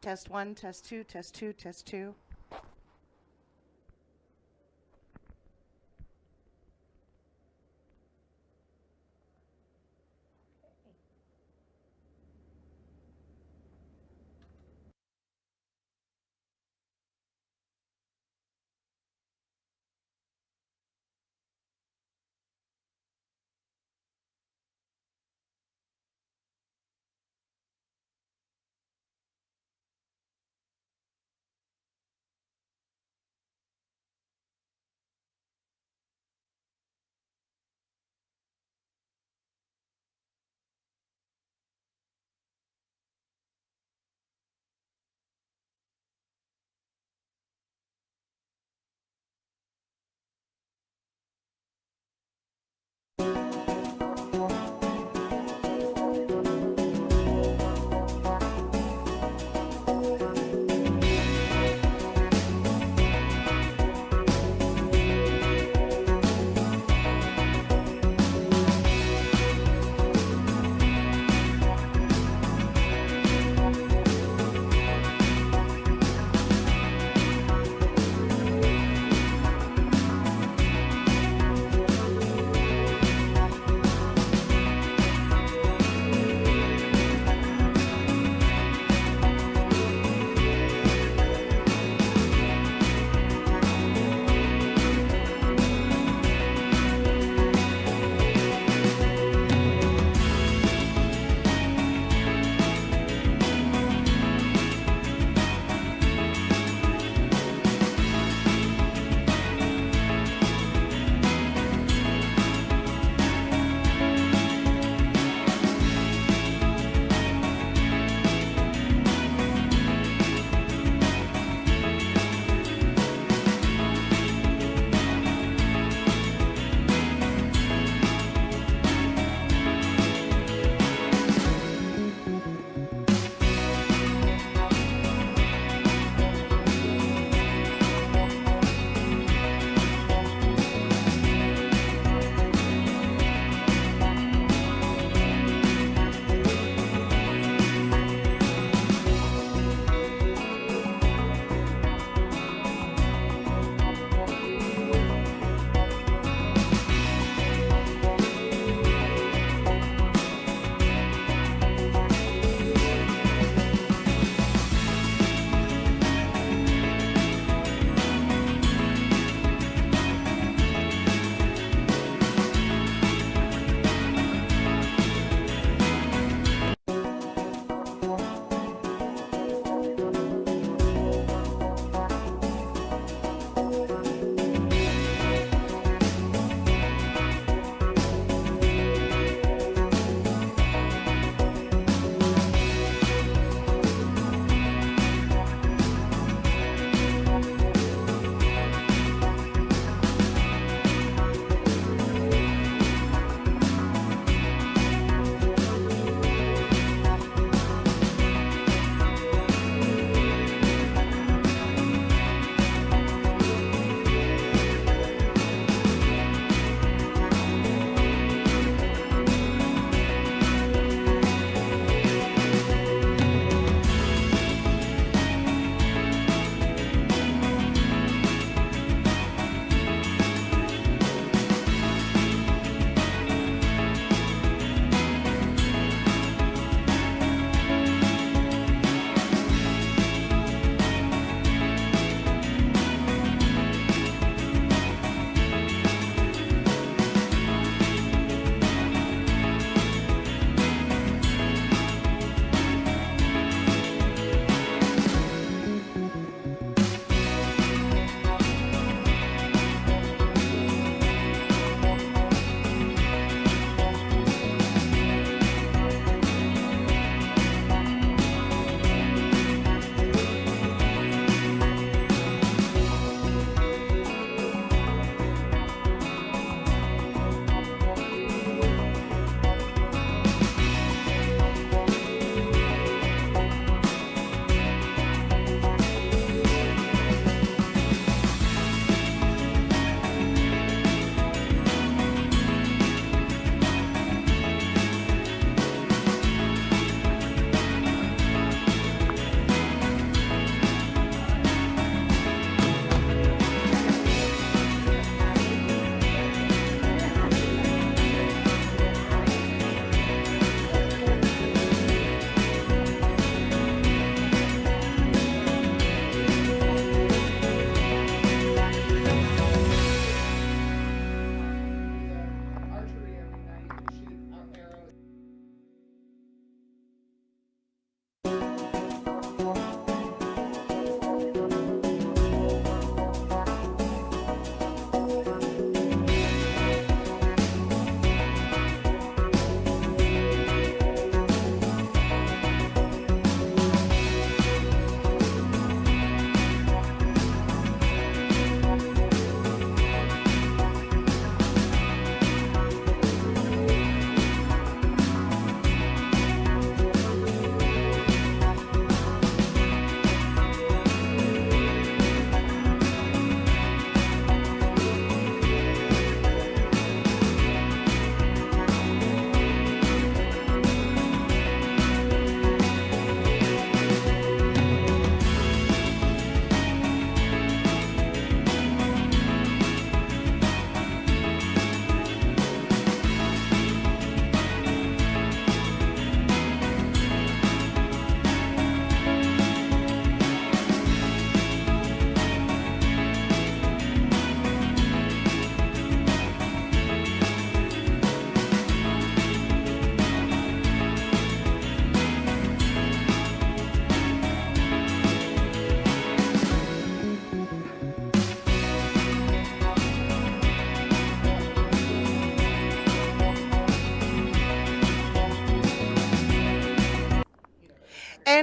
Test one, test two, test two, test two.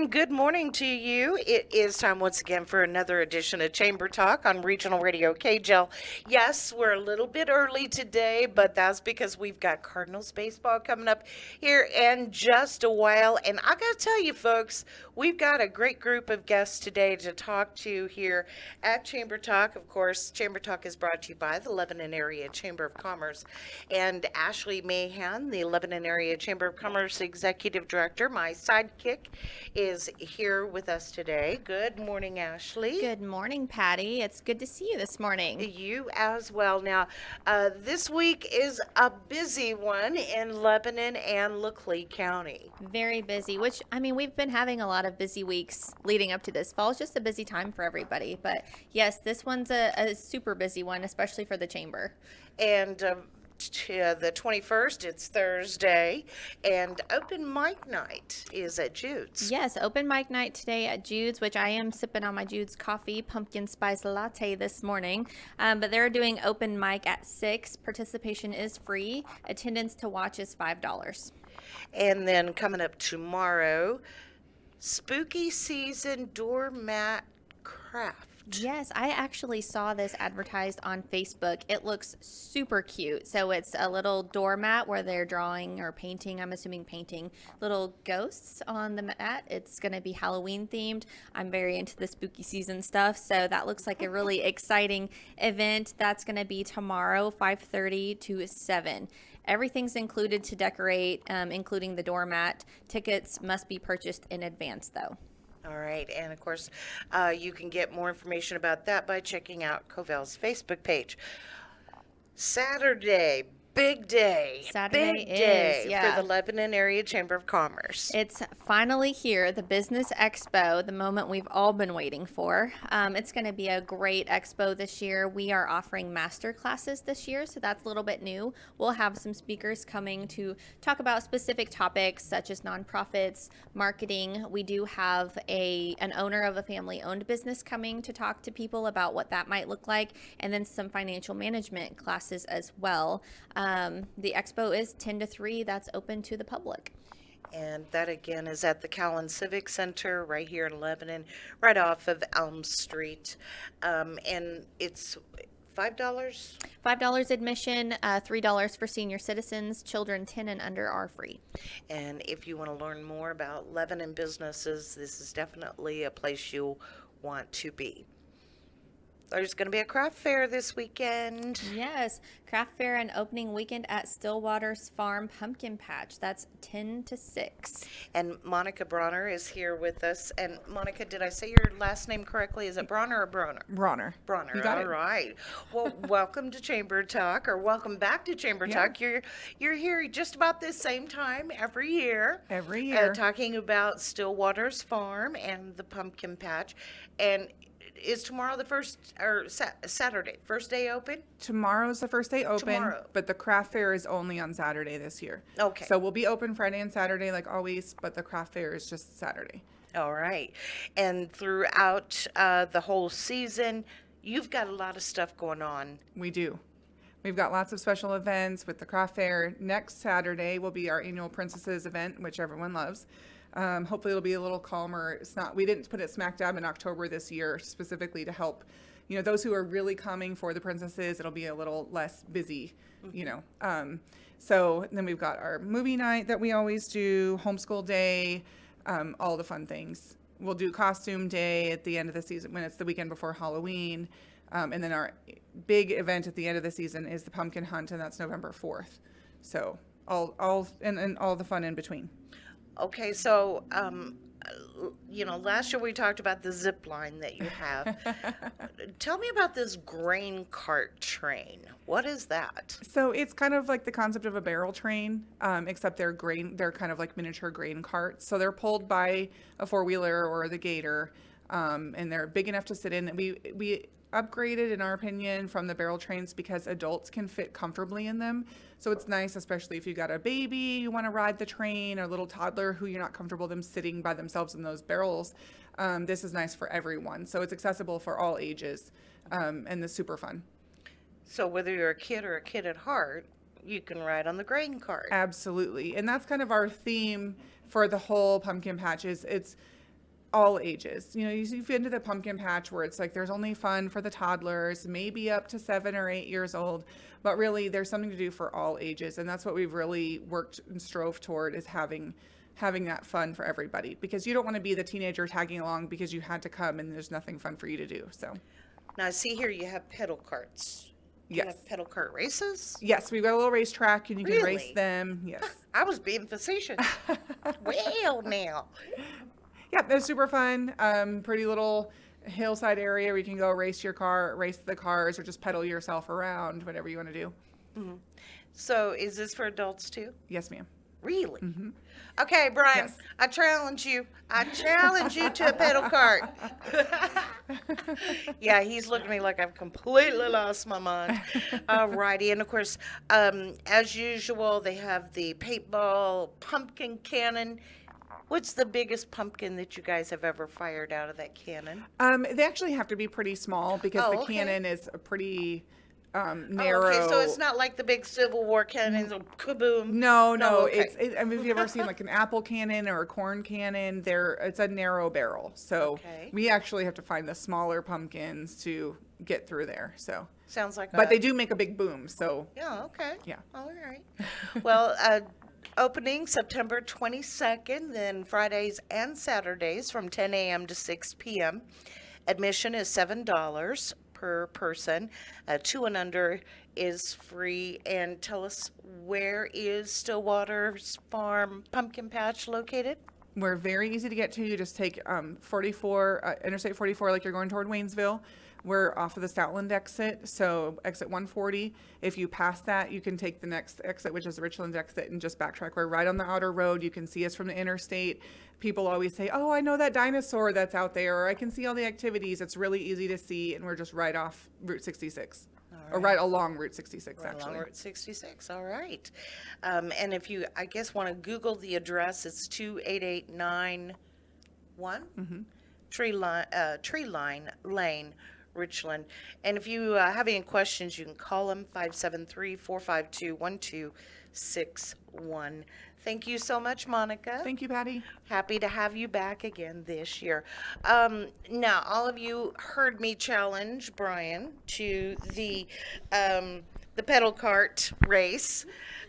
And good morning to you. It is time once again for another edition of Chamber Talk on Regional Radio KJL. Yes, we're a little bit early today, but that's because we've got Cardinals baseball coming up here in just a while. And I got to tell you, folks, we've got a great group of guests today to talk to here at Chamber Talk. Of course, Chamber Talk is brought to you by the Lebanon Area Chamber of Commerce. And Ashley Mahan, the Lebanon Area Chamber of Commerce Executive Director, my sidekick, is here with us today. Good morning, Ashley. Good morning, Patty. It's good to see you this morning. You as well. Now, this week is a busy one in Lebanon and Leclerc County. Very busy, which, I mean, we've been having a lot of busy weeks leading up to this fall. It's just a busy time for everybody. But yes, this one's a super busy one, especially for the chamber. And the 21st, it's Thursday, and open mic night is at Jude's. Yes, open mic night today at Jude's, which I am sipping on my Jude's coffee pumpkin spice latte this morning. But they're doing open mic at 6. Participation is free. Attendance to watch is $5. And then coming up tomorrow, spooky season doormat craft. Yes, I actually saw this advertised on Facebook. It looks super cute. So it's a little doormat where they're drawing or painting, I'm assuming painting, little ghosts on the mat. It's going to be Halloween themed. I'm very into the spooky season stuff. So that looks like a really exciting event. That's going to be tomorrow, 5:30 to 7. Everything's included to decorate, including the doormat. Tickets must be purchased in advance, though. All right, and of course, you can get more information about that by checking out Covell's Facebook page. Saturday, big day. Saturday big day is, yeah. for the Lebanon Area Chamber of Commerce. It's finally here, the Business Expo, the moment we've all been waiting for. It's going to be a great expo this year. We are offering master classes this year, so that's a little bit new. We'll have some speakers coming to talk about specific topics such as nonprofits, marketing. We do have an owner of a family-owned business coming to talk to people about what that might look like, and then some financial management classes as well. The expo is 10 to 3. That's open to the public. And that again is at the Cowan Civic Center right here in Lebanon, right off of Elm Street. And it's $5? $5 admission, $3 for senior citizens. Children 10 and under are free. And if you want to learn more about Lebanon businesses, this is definitely a place you'll want to be. There's going to be a craft fair this weekend. Yes, craft fair and opening weekend at Stillwater's Farm Pumpkin Patch. That's 10 to 6. And Monica Bronner is here with us. And Monica, did I say your last name correctly? Is it Bronner or Broner? Bronner. Bronner. You got All it. right. Well, welcome to Chamber Talk, or welcome back to Chamber Talk. You're here just about this same time every year. Every year. Talking about Stillwater's Farm and the Pumpkin Patch. And is tomorrow the first, or Saturday, first day open? Tomorrow's the first day open, Tomorrow. but the craft fair is only on Saturday this year. Okay. So we'll be open Friday and Saturday like always, but the craft fair is just Saturday. All right. And throughout the whole season, you've got a lot of stuff going on. We do. We've got lots of special events with the craft fair. Next Saturday will be our annual Princesses event, which everyone loves. Hopefully it'll be a little calmer. We didn't put it smack dab in October this year specifically to help, those who are really coming for the princesses. It'll be a little less busy, So then we've got our movie night that we always do, homeschool day, all the fun things. We'll do costume day at the end of the season when it's the weekend before Halloween. And then our big event at the end of the season is the pumpkin hunt, and that's November 4th. So all the fun in between. Okay, so, last year we talked about the zip line that you have. Tell me about this grain cart train. What is that? So it's kind of like the concept of a barrel train, except they're kind of like miniature grain carts. So they're pulled by a four-wheeler or the gator, and they're big enough to sit in. We upgraded, in our opinion, from the barrel trains because adults can fit comfortably in them. So it's nice, especially if you got a baby, you want to ride the train, or a little toddler who you're not comfortable them sitting by themselves in those barrels. This is nice for everyone. So it's accessible for all ages, and it's super fun. So whether you're a kid or a kid at heart, you can ride on the grain cart. Absolutely. And that's kind of our theme for the whole pumpkin patch. It's all ages. You've been to the pumpkin patch where it's like there's only fun for the toddlers, maybe up to 7 or 8 years old, but really there's something to do for all ages, and that's what we've really worked and strove toward, is having that fun for everybody, because you don't want to be the teenager tagging along because you had to come and there's nothing fun for you to do. So Now, I see here you have pedal carts. Do you yes, have pedal cart races? yes, we've got a little racetrack and you can race Really? them. Yes. I was being facetious. Well, now. Yeah, they're super fun. Pretty little hillside area where you can go race the cars, or just pedal yourself around, whatever you want to do. So, is this for adults too? Yes, ma'am. Really? Okay, Brian, Yes. I challenge you. I challenge you to a pedal cart. Yeah, he's looking at me like I've completely lost my mind. All righty. And of course, as usual, they have the paintball pumpkin cannon. What's the biggest pumpkin that you guys have ever fired out of that cannon? They actually have to be pretty small because Oh, the okay. cannon is a pretty Oh, narrow. okay, so it's not like the big Civil War cannons, kaboom. No, okay. I mean, have you ever seen like an apple cannon or a corn cannon? It's a narrow barrel. So Okay. we actually have to find the smaller pumpkins to get through there. So, Sounds like but they do make a big boom. So Yeah, okay. yeah. All right. Well, opening September 22nd, then Fridays and Saturdays from 10 a.m. to 6 p.m. Admission is $7 per person. 2 and under is free. And tell us, where is Stillwater's Farm Pumpkin Patch located? We're very easy to get to. You just take 44, Interstate 44, like you're going toward Waynesville. We're off of the Stoutland exit, so exit 140. If you pass that, you can take the next exit, which is the Richland exit, and just backtrack. We're right on the outer road. You can see us from the interstate. People always say, oh, I know that dinosaur that's out there, or I can see all the activities. It's really easy to see, and we're just right off Route 66. Or right along Route 66, Right actually. along Route 66, all right. And if you, I guess, want to Google the address, it's 28891 Tree Line Lane, Richland. And if you have any questions, you can call them 573-452-1261. Thank you so much, Monica. Thank you, Patty. Happy to have you back again this year. Now, all of you heard me challenge Brian to the pedal cart race.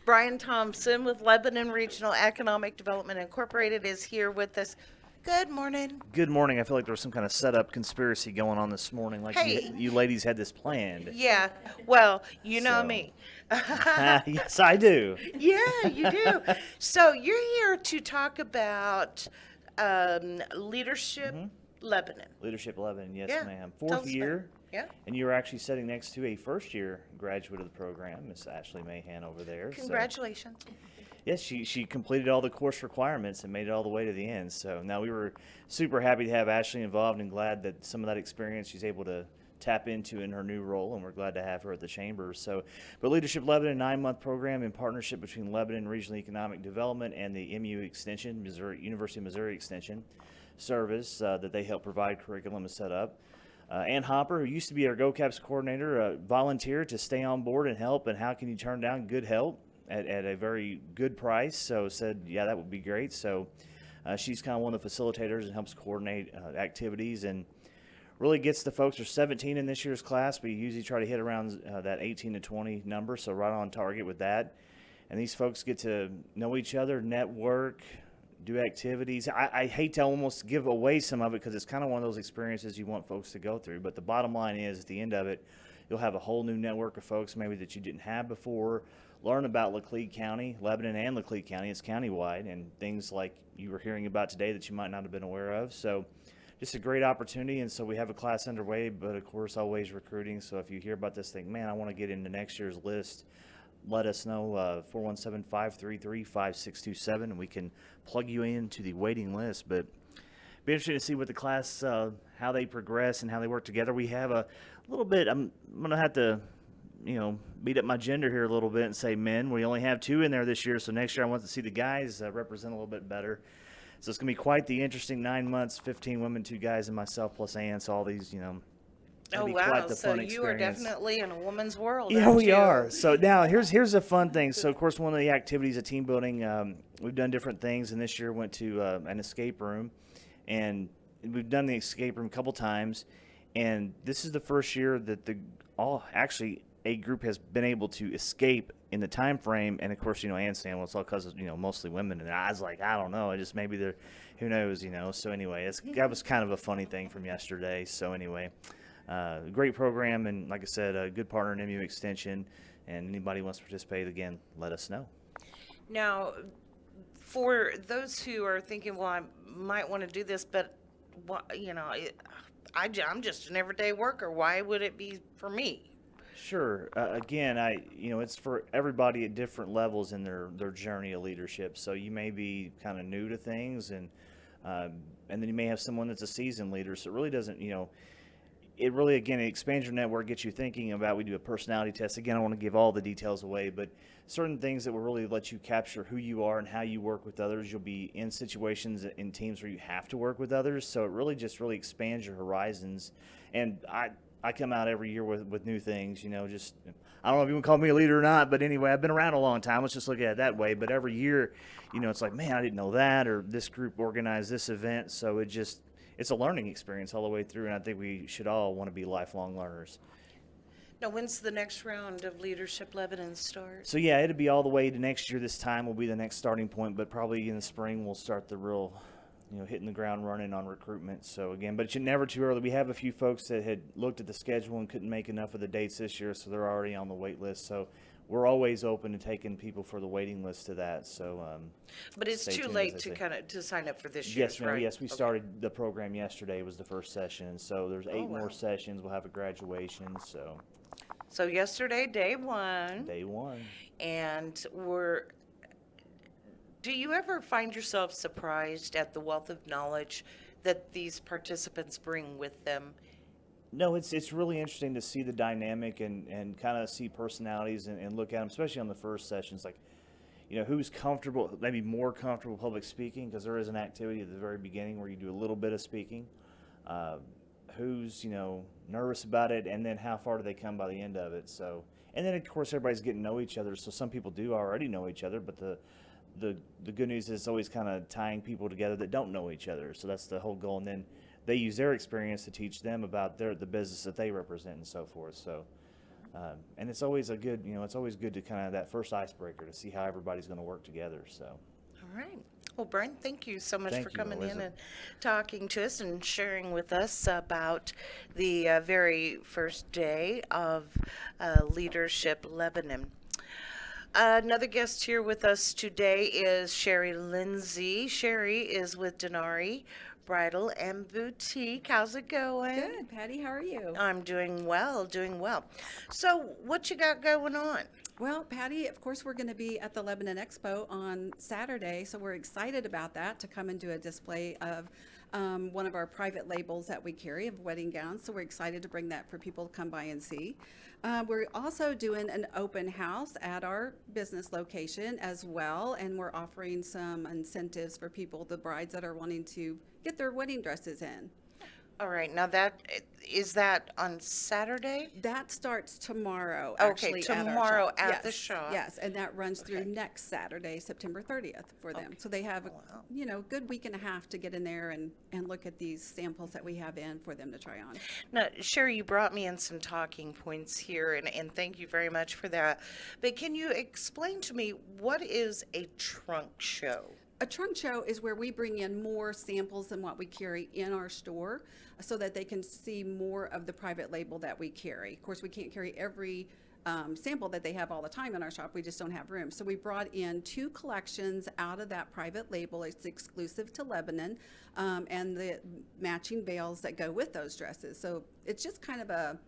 Brian Thompson with Lebanon Regional Economic Development Incorporated is here with us. Good morning. Good morning. I feel like there was some kind of setup conspiracy going on this morning. Like Hey. you ladies had this planned. Yeah, well, you know So. me. Yes, I do. Yeah, you do. So you're here to talk about Leadership Lebanon. Leadership 11, yes, Yeah, ma'am. tell Fourth us year. about it. Yeah. And you were actually sitting next to a first-year graduate of the program, Miss Ashley Mahan over there. So, Congratulations. yes, she completed all the course requirements and made it all the way to the end. So now we were super happy to have Ashley involved and glad that some of that experience she's able to tap into in her new role, and we're glad to have her at the Chamber. So, but Leadership Lebanon, 9-month program in partnership between Lebanon Regional Economic Development and the MU Extension, University of Missouri Extension service that they help provide curriculum and set up. Ann Hopper, who used to be our GoCaps coordinator, volunteered to stay on board and help. And how can you turn down good help at a very good price? So said, yeah, that would be great. So she's kind of one of the facilitators and helps coordinate activities and really gets the folks. There's 17 in this year's class. We usually try to hit around that 18 to 20 number, so right on target with that. And these folks get to know each other, network, do activities. I hate to almost give away some of it because it's kind of one of those experiences you want folks to go through. But the bottom line is, at the end of it, you'll have a whole new network of folks maybe that you didn't have before. Learn about Laclede County, Lebanon and Laclede County. It's countywide, and things like you were hearing about today that you might not have been aware of. So just a great opportunity. And so we have a class underway, but of course always recruiting. So if you hear about this thing, man, I want to get into next year's list, let us know, 417-533-5627, and we can plug you into the waiting list. But be interesting to see what the class, how they progress and how they work together. We have a little bit, I'm going to have to, beat up my gender here a little bit and say men. We only have 2 in there this year, so next year I want to see the guys represent a little bit better. So it's going to be quite the interesting 9 months, 15 women, 2 guys, and myself plus Ann. So all these, Oh, it'll be wow. quite the So fun you are experience. definitely in a woman's world. Yeah, aren't we you? are. So now here's a fun thing. So of course, one of the activities of team building, we've done different things, and this year went to an escape room, and we've done the escape room a couple times, and this is the first year that a group has been able to escape in the time frame. And of course, Ann saying, well, it's all because of, mostly women. And I was like, I don't know. I just maybe they're, who knows, So anyway, that was kind of a funny thing from yesterday. So anyway, great program. And like I said, a good partner in MU Extension. And anybody who wants to participate, again, let us know. Now, for those who are thinking, well, I might want to do this, but I'm just an everyday worker. Why would it be for me? Sure. Again, it's for everybody at different levels in their journey of leadership. So you may be kind of new to things, and then you may have someone that's a seasoned leader. So it really doesn't, it really, again, it expands your network, gets you thinking about. We do a personality test. Again, I don't want to give all the details away, but certain things that will really let you capture who you are and how you work with others. You'll be in situations in teams where you have to work with others. So it really expands your horizons. And I come out every year with new things, I don't know if you want to call me a leader or not, but anyway, I've been around a long time. Let's just look at it that way. But every year, it's like, man, I didn't know that, or this group organized this event. So it's a learning experience all the way through. And I think we should all want to be lifelong learners. Now, when's the next round of Leadership Lebanon start? So yeah, it'll be all the way to next year. This time will be the next starting point, but probably in the spring we'll start the real, hitting the ground running on recruitment. So again, but you're never too early. We have a few folks that had looked at the schedule and couldn't make enough of the dates this year, so they're already on the wait list. So we're always open to taking people for the waiting list to that. So, but it's too late to sign up for this year. Yes, ma'am. Right? Yes, we started the program yesterday. Was the first session, so there's 8 more sessions. We'll have a graduation. So yesterday, day one. Day one. And do you ever find yourself surprised at the wealth of knowledge that these participants bring with them? No, it's really interesting to see the dynamic and kind of see personalities and look at them, especially on the first sessions. Like, who's comfortable, maybe more comfortable public speaking, because there is an activity at the very beginning where you do a little bit of speaking. Who's, nervous about it, and then how far do they come by the end of it. So, and then of course everybody's getting to know each other. So some people do already know each other, but the good news is it's always kind of tying people together that don't know each other. So that's the whole goal. And then they use their experience to teach them about the business that they represent and so forth. So, and it's always it's always good to kind of that first icebreaker to see how everybody's going to work together. So. All right. Well, Brian, thank you so much for coming in and talking to us and sharing with us about the very first day of Leadership Lebanon. Another guest here with us today is Sherry Lindsay. Sherry is with Denari Bridal and Boutique. How's it going? Good, Patty. How are you? I'm doing well, So what you got going on? Well, Patty, of course, we're going to be at the Lebanon Expo on Saturday, so we're excited about that, to come and do a display of one of our private labels that we carry of wedding gowns. So we're excited to bring that for people to come by and see. We're also doing an open house at our business location as well, and we're offering some incentives for people, the brides that are wanting to get their wedding dresses in. All right. Now, is that on Saturday? That starts tomorrow. Okay, Actually, tomorrow at, our shop. at the shop. Yes, and that runs through next Saturday, September 30th for them. Okay. So they have a good week and a half to get in there and look at these samples that we have in for them to try on. Now, Sherry, you brought me in some talking points here, and thank you very much for that. But can you explain to me, what is a trunk show? A trunk show is where we bring in more samples than what we carry in our store, so that they can see more of the private label that we carry. Of course, we can't carry every sample that they have all the time in our shop. We just don't have room. So we brought in 2 collections out of that private label. It's exclusive to Lebanon, and the matching veils that go with those dresses. So it's just kind of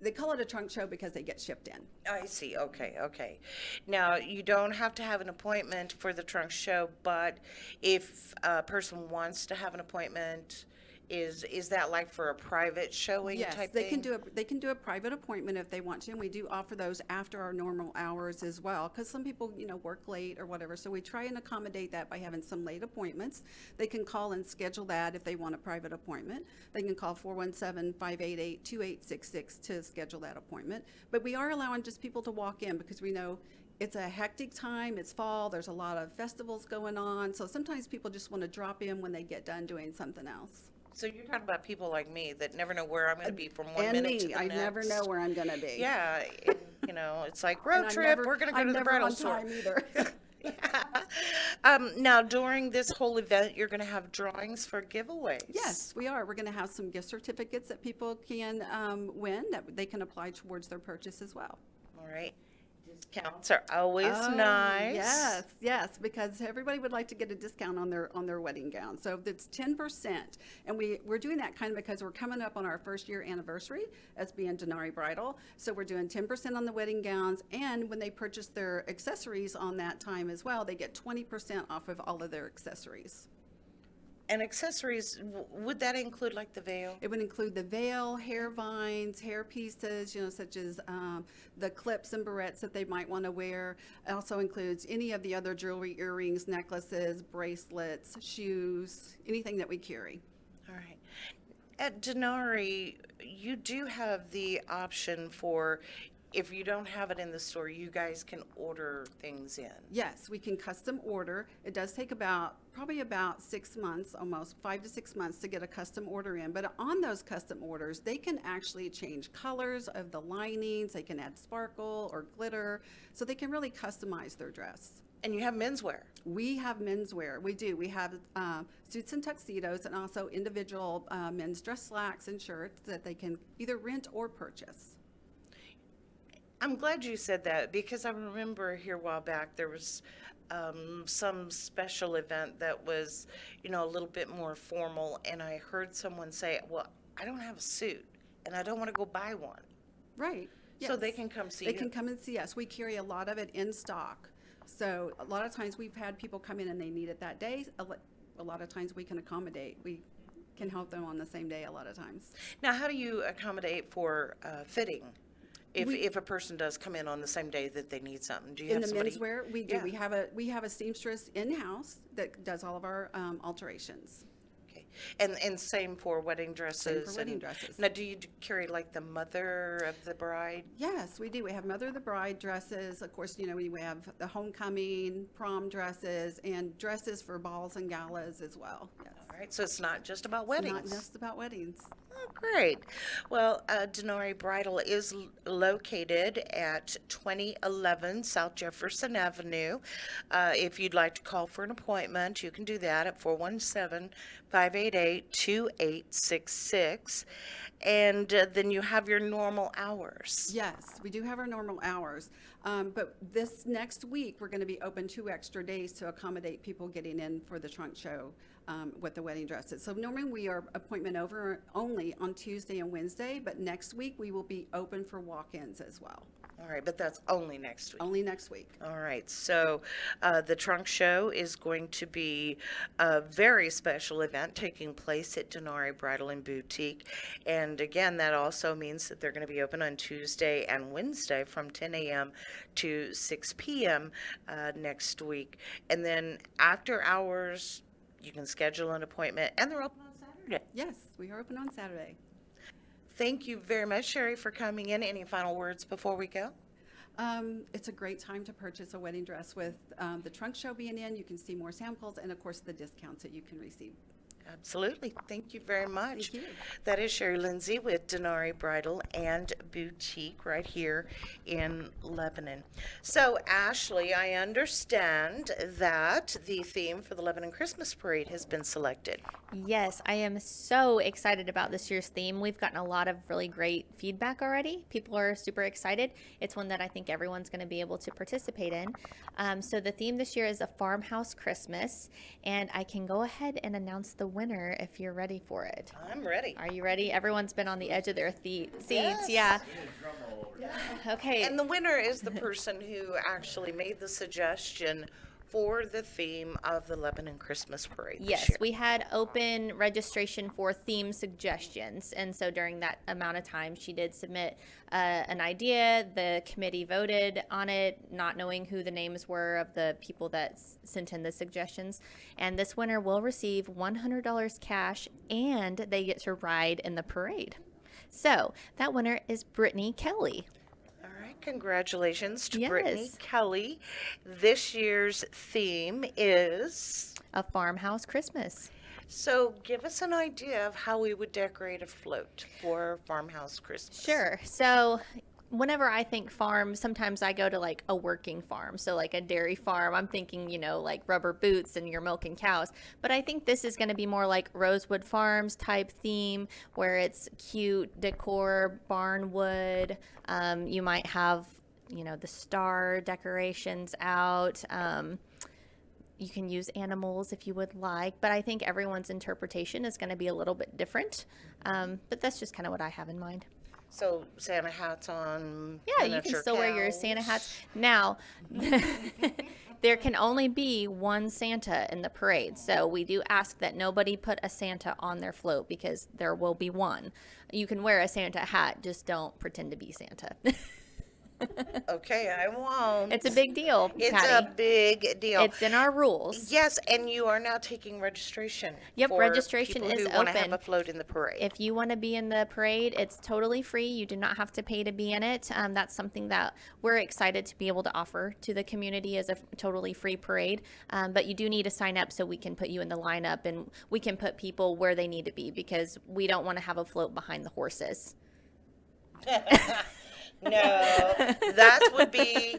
they call it a trunk show because they get shipped in. I see. Okay. Now, you don't have to have an appointment for the trunk show, but if a person wants to have an appointment, is that like for a private showing yes, type they thing? They can do a private appointment if they want to, and we do offer those after our normal hours as well, because some people work late or whatever. So we try and accommodate that by having some late appointments. They can call and schedule that if they want a private appointment. They can call 417-588-2866 to schedule that appointment. But we are allowing just people to walk in, because we know it's a hectic time. It's fall. There's a lot of festivals going on. So sometimes people just want to drop in when they get done doing something else. So you're talking about people like me that never know where I'm going to be from one And minute to me, the I next. never know where I'm going to be. Yeah, and, you know, it's like And road I'm trip. never- We're going to go I'm to the never bridal on store. time either. Now, during this whole event, you're going to have drawings for giveaways. Yes, we are. We're going to have some gift certificates that people can win that they can apply towards their purchase as well. All right. Discounts are always Oh, nice. Yes, yes, because everybody would like to get a discount on their wedding gown. So it's 10%, and we're doing that kind of because we're coming up on our first year anniversary as being Denari Bridal. So we're doing 10% on the wedding gowns, and when they purchase their accessories on that time as well, they get 20% off of all of their accessories. And accessories, would that include like the veil? It would include the veil, hair vines, hair pieces, such as the clips and barrettes that they might want to wear. It also includes any of the other jewelry, earrings, necklaces, bracelets, shoes, anything that we carry. All right. At Denari, you do have the option for, if you don't have it in the store, you guys can order things in. Yes, we can custom order. It does take probably about 6 months, almost 5 to 6 months to get a custom order in. But on those custom orders, they can actually change colors of the linings. They can add sparkle or glitter. So they can really customize their dress. And you have menswear. We have menswear. We do. We have suits and tuxedos and also individual men's dress slacks and shirts that they can either rent or purchase. I'm glad you said that because I remember here a while back there was some special event that was, a little bit more formal, and I heard someone say, well, I don't have a suit and I don't want to go buy one. Right. So yes. they can come see They you. can come and see us. We carry a lot of it in stock. So a lot of times we've had people come in and they need it that day. A lot of times we can accommodate. We can help them on the same day a lot of times. Now, how do you accommodate for fitting? If a person does come in on the same day that they need something, do you In have the somebody? menswear, we do. Yeah. We have a seamstress in-house that does all of our alterations. Okay. And same for wedding dresses. Same for wedding and- dresses. Now, do you carry like the mother of the bride? Yes, we do. We have mother of the bride dresses. Of course, we have the homecoming, prom dresses, and dresses for balls and galas as well. Yes. All right, so it's not just about It's weddings. not just about weddings. Oh, great. Well, Denari Bridal is located at 2011 South Jefferson Avenue. If you'd like to call for an appointment, you can do that at 417-588-2866. And then you have your normal hours. Yes, we do have our normal hours. But this next week, we're going to be open 2 extra days to accommodate people getting in for the trunk show with the wedding dresses. So normally we are appointment over only on Tuesday and Wednesday, but next week we will be open for walk-ins as well. All right, but that's only next week. Only next week. All right, so the trunk show is going to be a very special event taking place at Denari Bridal and Boutique. And again, that also means that they're going to be open on Tuesday and Wednesday from 10 a.m. to 6 p.m. Next week. And then after hours, you can schedule an appointment, and they're open on Saturday. Yes, we are open on Saturday. Thank you very much, Sherry, for coming in. Any final words before we go? It's a great time to purchase a wedding dress with the trunk show being in. You can see more samples and, of course, the discounts that you can receive. Absolutely. Thank you very much. Thank you. That is Sherry Lindsay with Denari Bridal and Boutique right here in Lebanon. So, Ashley, I understand that the theme for the Lebanon Christmas Parade has been selected. Yes, I am so excited about this year's theme. We've gotten a lot of really great feedback already. People are super excited. It's one that I think everyone's going to be able to participate in. So the theme this year is a farmhouse Christmas, and I can go ahead and announce the winner if you're ready for it. I'm ready. Are you ready? Everyone's been on the edge of their seats. Yes. Yeah. Okay. And the winner is the person who actually made the suggestion for the theme of the Lebanon Christmas Parade this Yes, year. we had open registration for theme suggestions. And so during that amount of time, she did submit an idea. The committee voted on it, not knowing who the names were of the people that sent in the suggestions. And this winner will receive $100 cash, and they get to ride in the parade. So that winner is Brittany Kelly. All right, Congratulations to Brittany Yes. Kelly. This year's theme is. A farmhouse Christmas. So, give us an idea of how we would decorate a float for Farmhouse Christmas. Sure. So whenever I think farm, sometimes I go to like a working farm. So like a dairy farm, I'm thinking, like rubber boots and you're milking cows. But I think this is going to be more like Rosewood Farms type theme where it's cute decor, barn wood. You might have, the star decorations out. You can use animals if you would like, but I think everyone's interpretation is going to be a little bit different. But that's just kind of what I have in mind. So, Santa hats on. Yeah, you can miniature still wear your cows. Santa hats. Now, there can only be one Santa in the parade. So we do ask that nobody put a Santa on their float because there will be one. You can wear a Santa hat, just don't pretend to be Santa. Okay, I won't. It's a big deal, It's Patty. a big deal. It's in our rules. Yes, and you are now taking registration. Yep, for registration people is who want to have open. a float in the parade. If you want to be in the parade, it's totally free. You do not have to pay to be in it. That's something that we're excited to be able to offer to the community as a totally free parade. But you do need to sign up so we can put you in the lineup and we can put people where they need to be because we don't want to have a float behind the horses. No, that would be.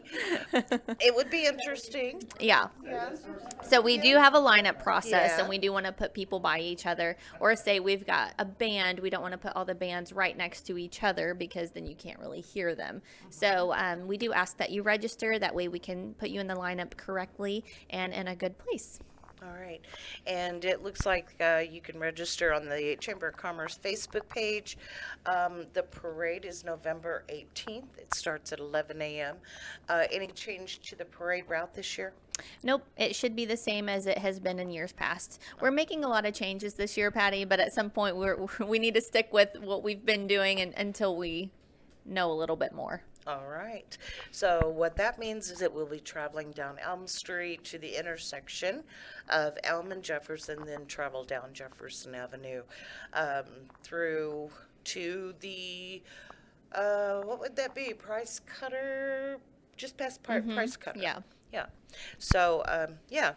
It would be interesting. Yeah. Yes. So we do have a lineup process Yeah. and we do want to put people by each other or say we've got a band. We don't want to put all the bands right next to each other because then you can't really hear them. So we do ask that you register. That way we can put you in the lineup correctly and in a good place. All right, and it looks like you can register on the Chamber of Commerce Facebook page. The parade is November 18th. It starts at 11 a.m. Any change to the parade route this year? Nope, it should be the same as it has been in years past. We're making a lot of changes this year, Patty, but at some point we need to stick with what we've been doing until we know a little bit more. All right. So what that means is that we'll be traveling down Elm Street to the intersection of Elm and Jefferson, then travel down Jefferson Avenue through to the, what would that be? Price Cutter? Just past Price Cutter. Yeah. Yeah. So, yeah,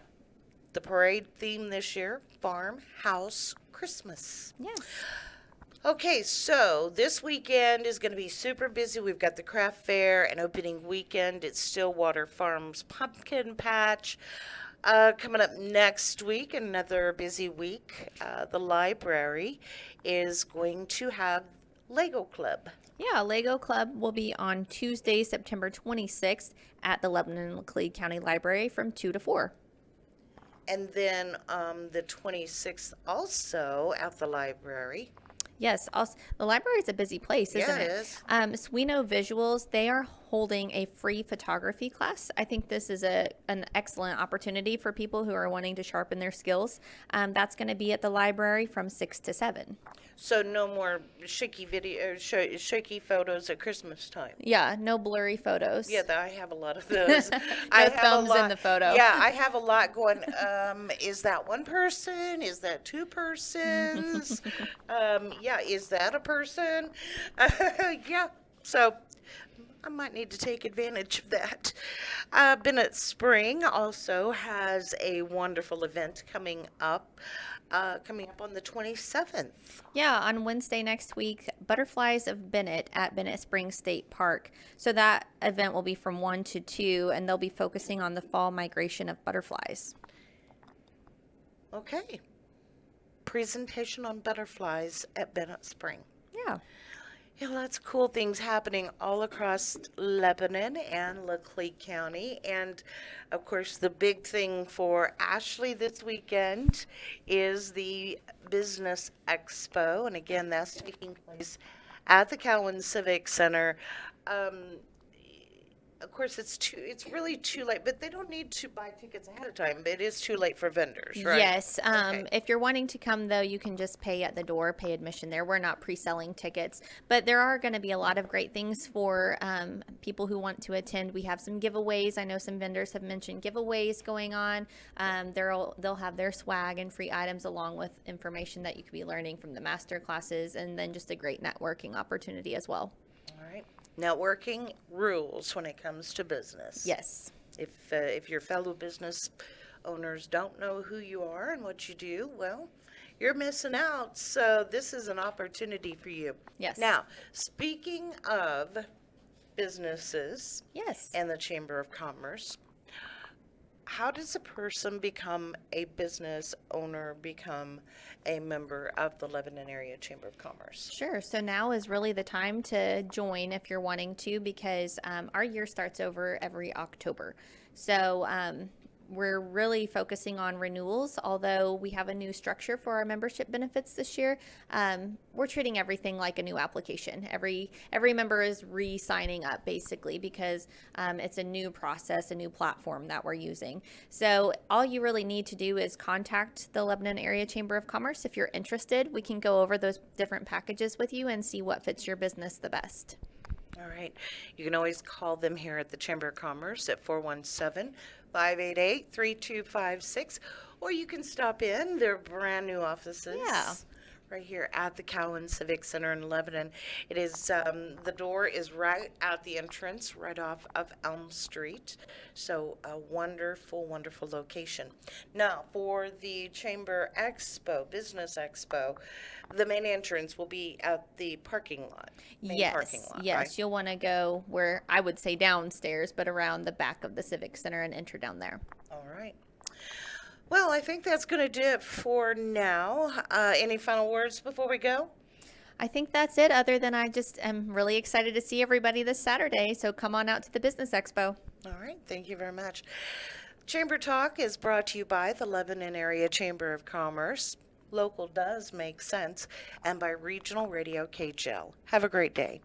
the parade theme this year, Farmhouse Christmas. Yes. Okay, so this weekend is going to be super busy. We've got the craft fair and opening weekend at Stillwater Farms Pumpkin Patch. Coming up next week, another busy week, the library is going to have Lego Club. Yeah, Lego Club will be on Tuesday, September 26th at the Lebanon and Laclede County Library from 2 to 4. And then the 26th also at the library. Yes, also, the library is a busy place, isn't Yeah, it? it is. Sweno Visuals, they are holding a free photography class. I think this is an excellent opportunity for people who are wanting to sharpen their skills. That's going to be at the library from 6 to 7. So no more shaky shaky photos at Christmas time. Yeah, no blurry photos. Yeah, I have a lot of those. I have a thumbs in lot- the photo. Yeah, I have a lot going. Is that one person? Is that two persons? Yeah, is that a person? Yeah. So I might need to take advantage of that. Bennett Spring also has a wonderful event coming up on the 27th. Yeah, on Wednesday next week, Butterflies of Bennett at Bennett Springs State Park. So that event will be from 1 to 2, and they'll be focusing on the fall migration of butterflies. Okay. Presentation on butterflies at Bennett Spring. Yeah. Yeah, lots of cool things happening all across Lebanon and Laclede County. And, of course, the big thing for Ashley this weekend is the Business Expo. And, again, that's taking place at the Cowan Civic Center. Of course, it's really too late, but they don't need to buy tickets ahead of time. But it is too late for vendors, right? Yes. Okay. If you're wanting to come, though, you can just pay at the door, pay admission there. We're not pre-selling tickets. But there are going to be a lot of great things for people who want to attend. We have some giveaways. I know some vendors have mentioned giveaways going on. They'll have their swag and free items along with information that you could be learning from the master classes and then just a great networking opportunity as well. All right. Networking rules when it comes to business. Yes. If your fellow business owners don't know who you are and what you do, well, you're missing out. So this is an opportunity for you. Yes. Now, speaking of businesses Yes. and the Chamber of Commerce, how does a person become a business owner, become a member of the Lebanon Area Chamber of Commerce? Sure. So now is really the time to join if you're wanting to, because our year starts over every October. So we're really focusing on renewals. Although we have a new structure for our membership benefits this year, we're treating everything like a new application. Every member is re-signing up basically, because it's a new process, a new platform that we're using. So all you really need to do is contact the Lebanon Area Chamber of Commerce if you're interested. We can go over those different packages with you and see what fits your business the best. All right. You can always call them here at the Chamber of Commerce at 417-588-3256, or you can stop in their brand new offices. Yeah. Right here at the Cowan Civic Center in Lebanon. It is, the door is right at the entrance, right off of Elm Street. So a wonderful, wonderful location. Now, for the Chamber Expo, Business Expo, the main entrance will be at the parking lot. Main parking lot, Yes. right? You'll want to go where I would say downstairs, but around the back of the Civic Center and enter down there. All right. Well, I think that's going to do it for now. Any final words before we go? I think that's it, other than I just am really excited to see everybody this Saturday. So come on out to the Business Expo. All right. Thank you very much. Chamber Talk is brought to you by the Lebanon Area Chamber of Commerce. Local does make sense. And by Regional Radio KGL. Have a great day.